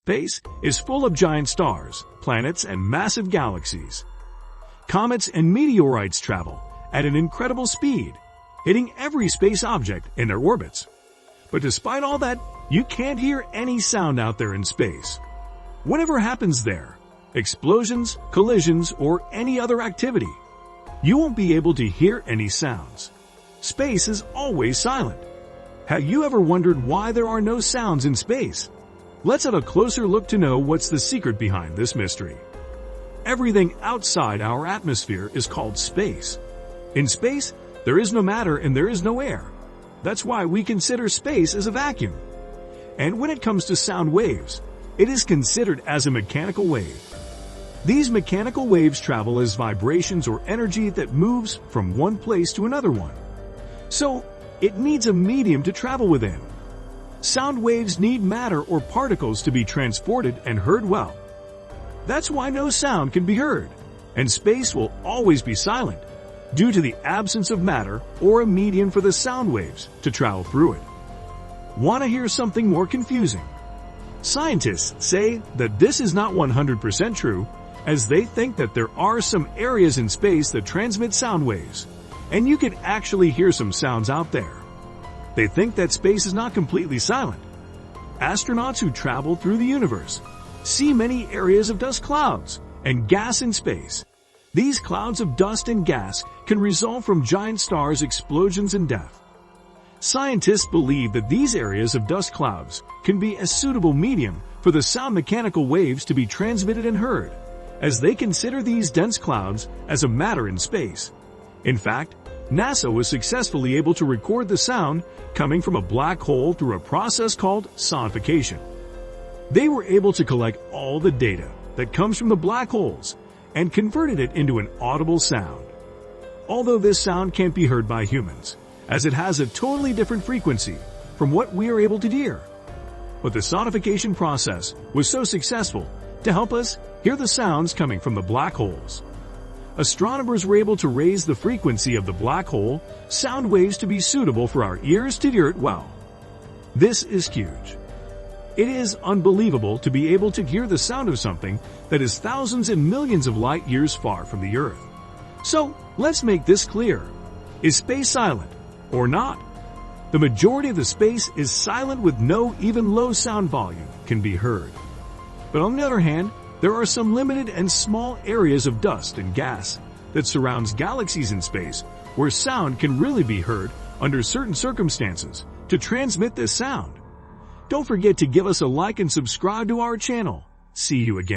Space is full of giant stars, planets, and massive galaxies. Comets and meteorites travel at an incredible speed, hitting every space object in their orbits. But despite all that, you can't hear any sound out there in space. Whatever happens there, explosions, collisions, or any other activity, you won't be able to hear any sounds. Space is always silent. Have you ever wondered why there are no sounds in space? Let's have a closer look to know what's the secret behind this mystery. Everything outside our atmosphere is called space. In space, there is no matter and there is no air. That's why we consider space as a vacuum. And when it comes to sound waves, it is considered as a mechanical wave. These mechanical waves travel as vibrations or energy that moves from one place to another one. So, it needs a medium to travel within. Sound waves need matter or particles to be transported and heard well. That's why no sound can be heard, and space will always be silent due to the absence of matter or a medium for the sound waves to travel through it. Want to hear something more confusing? Scientists say that this is not 100% true, as they think that there are some areas in space that transmit sound waves, and you can actually hear some sounds out there. They think that space is not completely silent. Astronauts who travel through the universe see many areas of dust clouds and gas in space. These clouds of dust and gas can result from giant stars' explosions and death. Scientists believe that these areas of dust clouds can be a suitable medium for the sound mechanical waves to be transmitted and heard, as they consider these dense clouds as a matter in space. In fact, NASA was successfully able to record the sound coming from a black hole through a process called sonification. They were able to collect all the data that comes from the black holes and converted it into an audible sound. Although this sound can't be heard by humans, as it has a totally different frequency from what we are able to hear. But the sonification process was so successful to help us hear the sounds coming from the black holes. Astronomers were able to raise the frequency of the black hole sound waves to be suitable for our ears to hear it well. This is huge. It is unbelievable to be able to hear the sound of something that is thousands and millions of light years far from the Earth. So, let's make this clear. Is space silent or not? The majority of the space is silent with no even low sound volume can be heard. But on the other hand, there are some limited and small areas of dust and gas that surrounds galaxies in space where sound can really be heard under certain circumstances to transmit this sound. Don't forget to give us a like and subscribe to our channel. See you again.